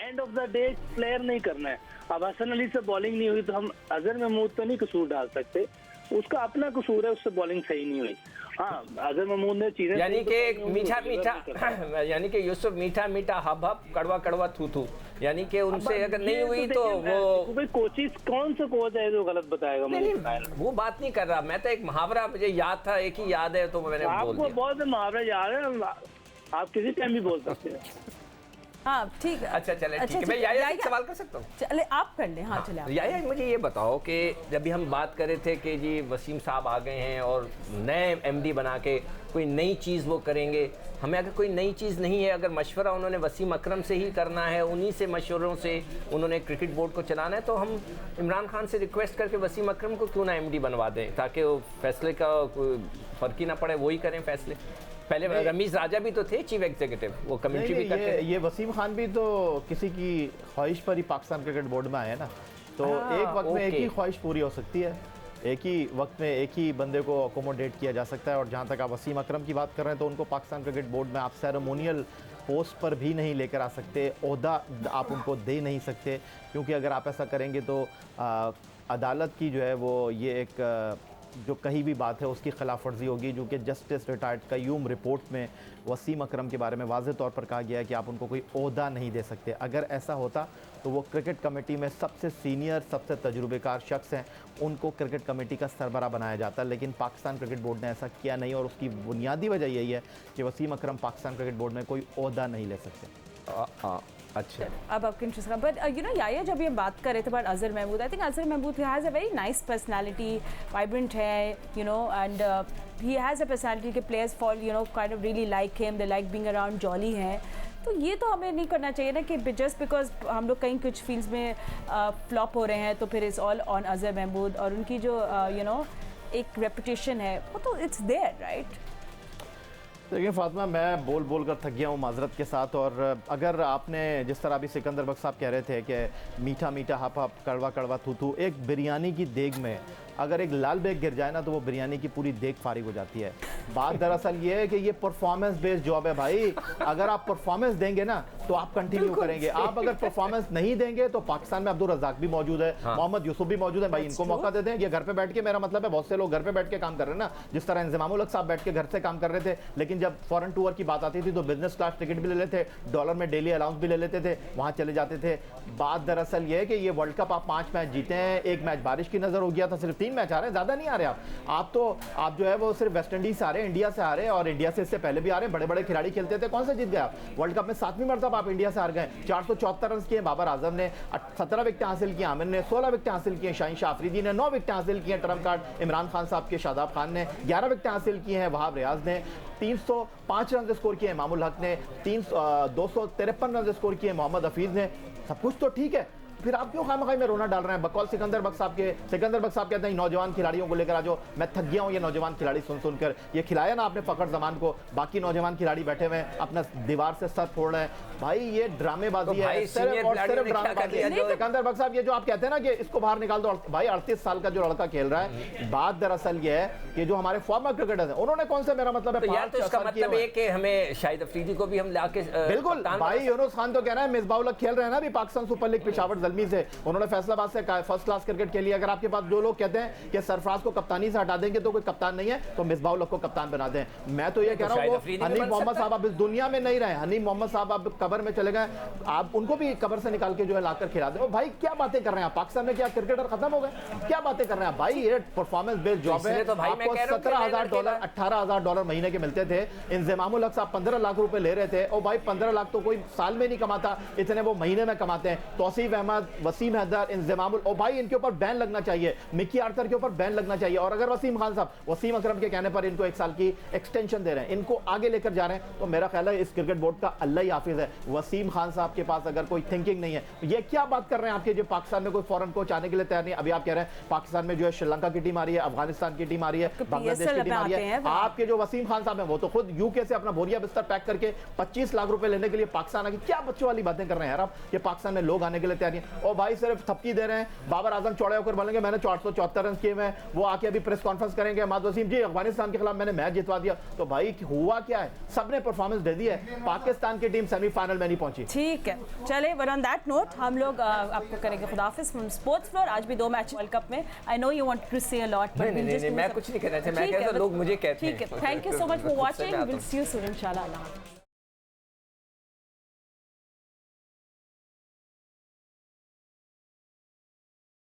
End of the day player नहीं करना है। अब हसन अली से बॉलिंग नहीं हुई तो हम अजहर महमूद तो नहीं कसूर डाल सकते, उसका अपना कसूर है, उससे बॉलिंग सही नहीं हुई। हाँ, अजहर महमूद ने चीजें, यानी कि मीठा मीठा यानी कि यूसुफ मीठा मीठा हब हब, कड़वा कड़वा थू थू, यानी कि उनसे अगर नहीं हुई तो वो भाई कोचिस, कौन सा कोच है जो गलत बताएगा? मुझे वो बात नहीं कर रहा मैं, तो एक मुहावरा मुझे याद था, एक ही याद है तो मैंने बोल दिया। आपको बहुत मुहावरा याद है, आप किसी टाइम भी बोल सकते हैं। हाँ, ठीक है। अच्छा, चले, ठीक है। मैं याया एक सवाल कर सकता हूँ? चले, आप कर लें। हाँ, चले। याया, मुझे ये बताओ कि जब भी हम बात कर रहे थे कि जी वसीम साहब आ गए हैं और नए एमडी बना के कोई नई चीज़ वो करेंगे, हमें अगर कोई नई चीज़ नहीं है, अगर मशवरा उन्होंने वसीम अकरम से ही करना है, उन्हीं से मशवरों से उन्होंने क्रिकेट बोर्ड को चलाना है, तो हम इमरान खान से रिक्वेस्ट करके वसीम अकरम को क्यों ना एमडी बनवा दें, ताकि वो फैसले का फ़र्क ही ना पड़े, वही करें फैसले। पहले रमीज राजा भी तो थे चीफ एग्जीक्यूटिव, वो कमेंट्री भी करते थे। ये वसीम खान भी तो किसी की ख्वाहिश पर ही पाकिस्तान क्रिकेट बोर्ड में आए हैं ना, तो एक वक्त में एक ही ख्वाहिश पूरी हो सकती है, एक ही वक्त में एक ही बंदे को अकोमोडेट किया जा सकता है। और जहाँ तक आप वसीम अकरम की बात कर रहे हैं, तो उनको पाकिस्तान क्रिकेट बोर्ड में आप सेरेमोनियल पोस्ट पर भी नहीं लेकर आ सकते, ओहदा आप उनको दे नहीं सकते, क्योंकि अगर आप ऐसा करेंगे तो अदालत की जो है वो ये एक जो कहीं भी बात है उसकी खिलाफ वर्जी होगी, जो कि जस्टिस रिटायर्ड कय्यूम रिपोर्ट में वसीम अकरम के बारे में वाज़े तौर पर कहा गया है कि आप उनको कोई ओहदा नहीं दे सकते। अगर ऐसा होता तो वो क्रिकेट कमेटी में सबसे सीनियर, सबसे तजुर्बेकार शख्स हैं, उनको क्रिकेट कमेटी का सरबरा बनाया जाता, लेकिन पाकिस्तान क्रिकेट बोर्ड ने ऐसा किया नहीं, और उसकी बुनियादी वजह यही है कि वसीम अकरम पाकिस्तान क्रिकेट बोर्ड में कोई ओहदा नहीं ले सकते। अच्छा, अब आपके इंटरेस्ट का, बट यू नो याया जब ये बात कर रहे थे but Azhar Mahmood, I think Azhar Mahmood has a very nice personality, vibrant है, you know, and he has a personality के players fall you know kind of really like him, they like being around, jolly हैं। तो ये तो हमें नहीं करना चाहिए ना कि जस्ट बिकॉज हम लोग कहीं कुछ फील्ड्स में फ्लॉप हो रहे हैं तो फिर is all on Azhar Mahmood, और उनकी जो यू नो एक रेपुटेशन है वो तो इट्स देयर, राइट? देखिए फातिमा, मैं बोल बोल कर थक गया हूँ माजरत के साथ, और अगर आपने जिस तरह अभी सिकंदर बख्श साहब कह रहे थे कि मीठा मीठा हप हप, कड़वा कड़वा थू थू, एक बिरयानी की देग में अगर एक लाल बेग गिर जाए ना तो वो बिरयानी की पूरी देग फारिग हो जाती है। बात दरअसल ये है कि ये परफॉर्मेंस बेस्ड जॉब है भाई, अगर आप परफॉर्मेंस देंगे ना तो आप कंटिन्यू करेंगे, आप अगर परफॉर्मेंस नहीं देंगे तो पाकिस्तान में अब्दुल रज़ाक भी मौजूद है, मोहम्मद यूसुफ भी मौजूद है, भाई इनको मौका दे दें। ये घर पे बैठ के, मेरा मतलब है बहुत से लोग घर पे बैठ के काम कर रहे हैं ना, जिस तरह इंज़मामुल हक साहब बैठ के घर से काम कर रहे थे, लेकिन जब फॉरेन टूर की बात आती थी तो बिजनेस क्लास टिकट भी ले लेते, डॉलर में डेली अलाउंस भी ले लेते थे, वहाँ चले जाते थे। बात दरअसल ये है कि ये वर्ल्ड कप आप 5 मैच जीते हैं, एक मैच बारिश की नजर हो गया था, सिर्फ 3 मैच आ रहे हैं, ज़्यादा नहीं आ रहे आप जो है वो सिर्फ वेस्ट इंडीज से आ रहे हैं, इंडिया से आ रहे हैं, और इंडिया से इससे पहले भी आ रहे हैं, बड़े बड़े खिलाड़ी खेलते थे, कौन सा जीत गया वर्ल्ड कप में? 7वीं मरतबा आप इंडिया से हार गए। 474 रन किए बाबर आजम ने, 17 विकेटें हासिल की आमिर ने, 16 विकेटें हासिल की शाहीन शाह अफरीदी ने, 9 विकेटें हासिल की हैं ट्रम्प कार्ड इमरान खान साहब के शादाब खान ने, 11 विकेटें हासिल की हैं वहाब रियाज ने, 305 रन स्कोर किए इमामुल हक ने, 253 रन स्कोर किए मोहम्मद हफीज ने। सब कुछ तो ठीक है, फिर आप क्यों खामखाई में रोना डाल रहे हैं? बकौल सिकंदर बख्श साहब कहते हैं नौजवान खिलाड़ियों को लेकर आ जाओ। मैं थक गया हूं ये नौजवान खिलाड़ी सुन सुनकर। ये खिलाया ना आपने फखर जमान को, बाकी नौजवान खिलाड़ी बैठे हुए अपना दीवार से सर फोड़ रहे हैं। भाई ये ड्रामेबाजी है, सिर्फ ड्रामेबाजी है। सिकंदर बख्श साहब, ये जो आप कहते हैं ना कि इसको बाहर निकाल दो, भाई 38 साल का जो लड़का खेल रहा है, बात दरअसल ये है कि जो हमारे फॉर्मर क्रिकेटर्स हैं उन्होंने कौन से, मेरा मतलब है यार, तो इसका मतलब है कि हमें शाहिद अफरीदी को भी हम लाके बिल्कुल, भाई यूनुस खान तो कह रहा है मिसबाह खेल रहे हैं ना अभी पाकिस्तान सुपर लीग पेशावर जल्मी से, उन्होंने फैसलाबाद से फर्स्ट क्लास क्रिकेट के लिए। अगर आपके पास जो लोग कहते हैं कि सरफराज को कप्तानी से हटा देंगे तो कोई कप्तान नहीं है, तो मिसबाह को कप्तान बना दें। मैं तो ये कह रहा हूँ हनीफ मोहम्मद साहब अब इस दुनिया में नहीं रहे, हनीफ मोहम्मद साहब अब कब्र में चले गए, आप उनको भी कब्र से निकाल के जो है लाकर खिला दें। भाई क्या बातें कर रहे हैं आप? पाकिस्तान में क्या क्रिकेटर खत्म हो गए? क्या बातें कर रहे हैं भाई? ये परफॉर्मेंस बेस्ड जॉब है। आपको $17,000 $18,000 महीने के मिलते थे, इंज़मामुल हक साहब 15 लाख रुपए ले रहे थे, और भाई 15 लाख तो कोई साल में नहीं कमाता, इतने वो महीने में कमाते हैं। तौसीफ अहमद, वसीम हैदर, इंज़मामुल, और भाई इनके ऊपर बैन लगना चाहिए, मिकी आर्थर के ऊपर बैन लगना चाहिए। और अगर वसीम खान साहब वसीम अकरम के कहने पर इनको 1 साल की एक्सटेंशन दे रहे हैं, इनको आगे लेकर जा रहे हैं, तो मेरा ख्याल है इस क्रिकेट बोर्ड का अल्लाह ही हाफिज है। वसीम खान साहब के पास अगर कोई थिंकिंग नहीं है, ये क्या बात कर रहे हैं आपके, जो पाकिस्तान में कोई फॉरेन कोच आने के लिए तैयार नहीं। अभी आप कह रहे हैं पाकिस्तान में जो है श्रीलंका की टीम आ रही है, अफगानिस्तान की टीम आ रही है, बांग्लादेश की टीम आ रही है। आपके जो वसीम खान साहब है वो तो खुद यूके से अपना बोरिया बिस्तर पैक करके 25 लाख रुपए लेने के लिए पाकिस्तान आके, क्या बच्चों वाली बातें कर रहे हैं यार आप, कि पाकिस्तान में लोग आने के लिए तैयार नहीं। और भाई सिर्फ थपकी दे रहे हैं, बाबर आजम चौड़े होकर बोलेंगे मैंने 474 रन किए हैं, वो आके अभी प्रेस कॉन्फ्रेंस करेंगे अहमद वसीम जी अफगानिस्तान के खिलाफ मैंने मैच जितवा दिया। तो भाई हुआ क्या है? सबने परफॉर्मेंस दे दी है, पाकिस्तान की टीम सेमीफाइनल में नहीं पहुंची। ठीक है, चले वर ऑन दैट नोट हम लोग आपको करेंगे खुदाफिज फ्रॉम स्पोर्ट्स फ्लोर। आज भी 2 मैच वर्ल्ड कप में, I know you want to say a lot, but मैं कुछ नहीं कहना चाहता, मैं कहता लोग मुझे कहते हैं। ठीक है, thank you so much for watching, will see you soon इंशाल्लाह।